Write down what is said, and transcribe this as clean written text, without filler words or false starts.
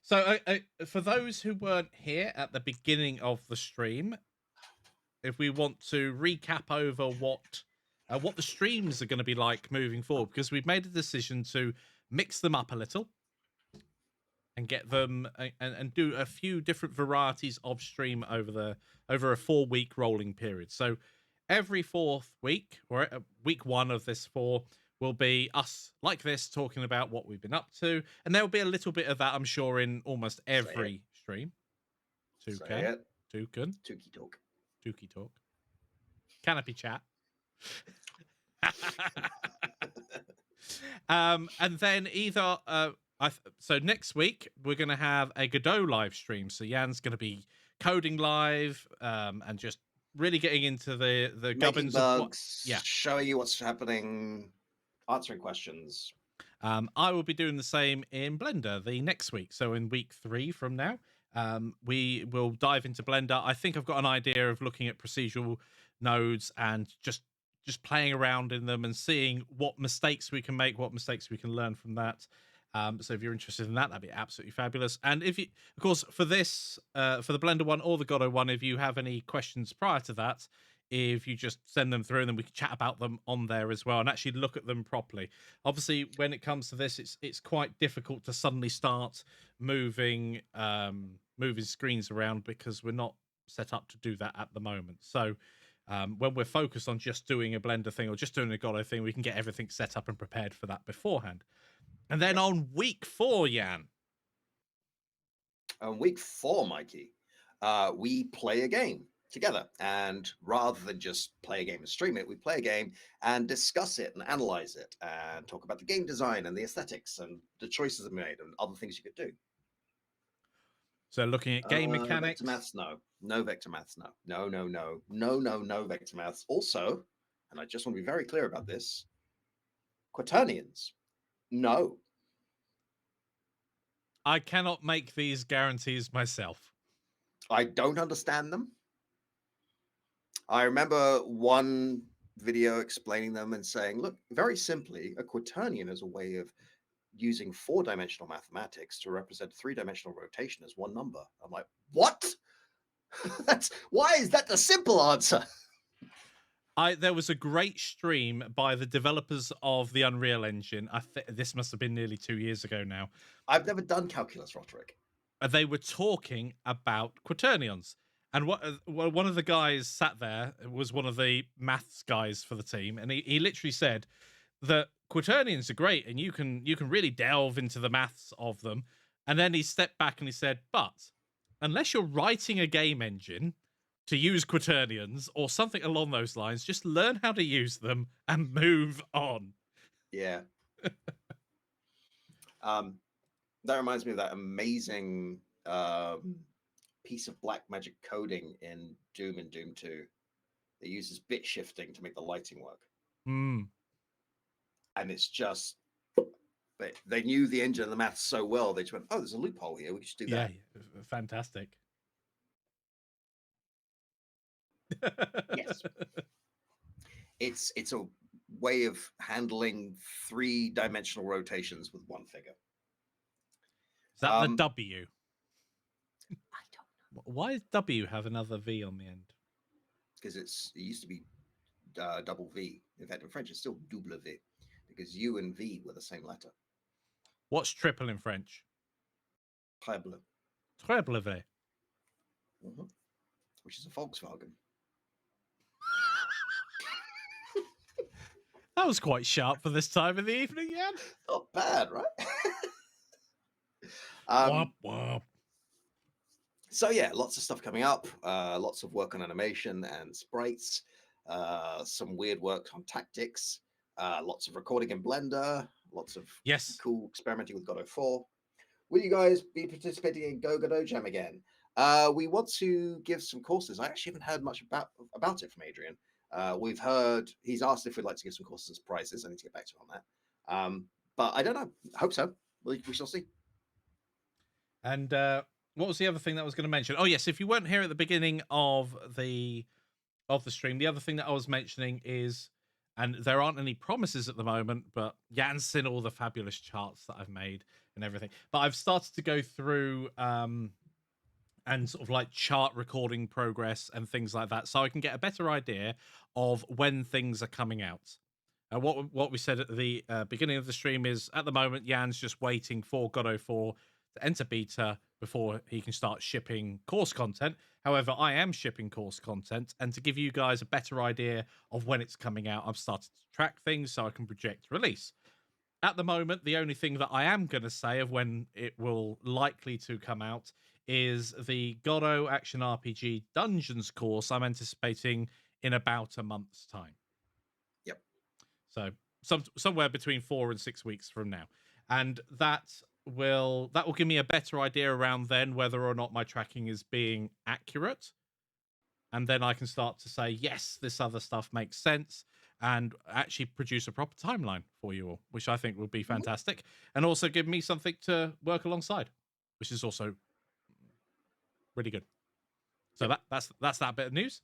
So, for those who weren't here at the beginning of the stream, if we want to recap over what the streams are going to be like moving forward, because we've made a decision to mix them up a little and get them and do a few different varieties of stream over a 4 week rolling period. So every fourth week, or week one of this four, will be us like this talking about what we've been up to, and there will be a little bit of that, I'm sure, in almost Say it. every stream. Say Toucan, it. Toucan, Tukey talk. Dookie talk, canopy chat. And then either so next week we're going to have a Godot live stream. So Jan's going to be coding live, and just really getting into the Making gubbins bugs, of what. Yeah, showing you what's happening, answering questions. I will be doing the same in Blender the next week. So in week 3 from now, we will dive into Blender. I think I've got an idea of looking at procedural nodes and just playing around in them and seeing what mistakes we can make, what mistakes we can learn from that. So if you're interested in that, that'd be absolutely fabulous. And if you, of course, for this, for the Blender one or the Godot one, if you have any questions prior to that, if you just send them through, and then we can chat about them on there as well and actually look at them properly. Obviously, when it comes to this, it's quite difficult to suddenly start moving moving screens around because we're not set up to do that at the moment. So when we're focused on just doing a Blender thing or just doing a Godot thing, we can get everything set up and prepared for that beforehand. And then on week 4, Jan. On week 4, Mikey, we play a game together. And rather than just play a game and stream it, we play a game and discuss it and analyze it and talk about the game design and the aesthetics and the choices made and other things you could do. So looking at game mechanics. Vector maths, no. No vector maths, no. No vector maths. Also, and I just want to be very clear about this, quaternions, no. I cannot make these guarantees myself. I don't understand them. I remember one video explaining them and saying, look, very simply, a quaternion is a way of using 4-dimensional mathematics to represent 3-dimensional rotation as one number. I'm like, what? Why is that the simple answer? There was a great stream by the developers of the Unreal Engine. This must have been nearly 2 years ago now. I've never done calculus, Roderick. They were talking about quaternions. And one of the guys sat there, was one of the maths guys for the team, and he literally said that quaternions are great and you can really delve into the maths of them. And then he stepped back and he said, but unless you're writing a game engine to use quaternions or something along those lines, just learn how to use them and move on. Yeah. That reminds me of that amazing piece of black magic coding in Doom and Doom 2 that uses bit shifting to make the lighting work. Mm. And it's just, they knew the engine and the maths so well, they just went, oh, there's a loophole here, we could just do that. Yeah, fantastic. Yes. It's a way of handling 3-dimensional rotations with one figure. Is that the W? I don't know. Why does W have another V on the end? Because it used to be double V. In fact, in French, it's still double V because U and V were the same letter. What's triple in French? Treble. Treble V. Mm-hmm. Which is a Volkswagen. That was quite sharp for this time of the evening, Jan. Not bad, right? Wop, wop. So yeah, lots of stuff coming up. Lots of work on animation and sprites. Some weird work on tactics. Lots of recording in Blender. Lots of cool experimenting with Godot 4. Will you guys be participating in Go Godot Jam again? We want to give some courses. I actually haven't heard much about it from Adrian. We've heard he's asked if we'd like to give some courses as prizes. I need to get back to him on that. But I don't know. I hope so. We shall see. And what was the other thing that I was going to mention? Oh yes, if you weren't here at the beginning of the stream, the other thing that I was mentioning is And there aren't any promises at the moment, but Jan's seen all the fabulous charts that I've made and everything. But I've started to go through and sort of like chart recording progress and things like that, so I can get a better idea of when things are coming out. What we said at the beginning of the stream is, at the moment, Jan's just waiting for God of 4 to enter beta before he can start shipping course content. However, I am shipping course content, and to give you guys a better idea of when it's coming out, I've started to track things so I can project release. At the moment, the only thing that I am going to say of when it will likely to come out is the Godot Action RPG Dungeons course. I'm anticipating in about a month's time. Yep. So somewhere between 4 and 6 weeks from now, and that will give me a better idea around then whether or not my tracking is being accurate, and then I can start to say, yes, this other stuff makes sense, and actually produce a proper timeline for you all, which I think would be fantastic, and also give me something to work alongside, which is also really good. So that's that bit of news.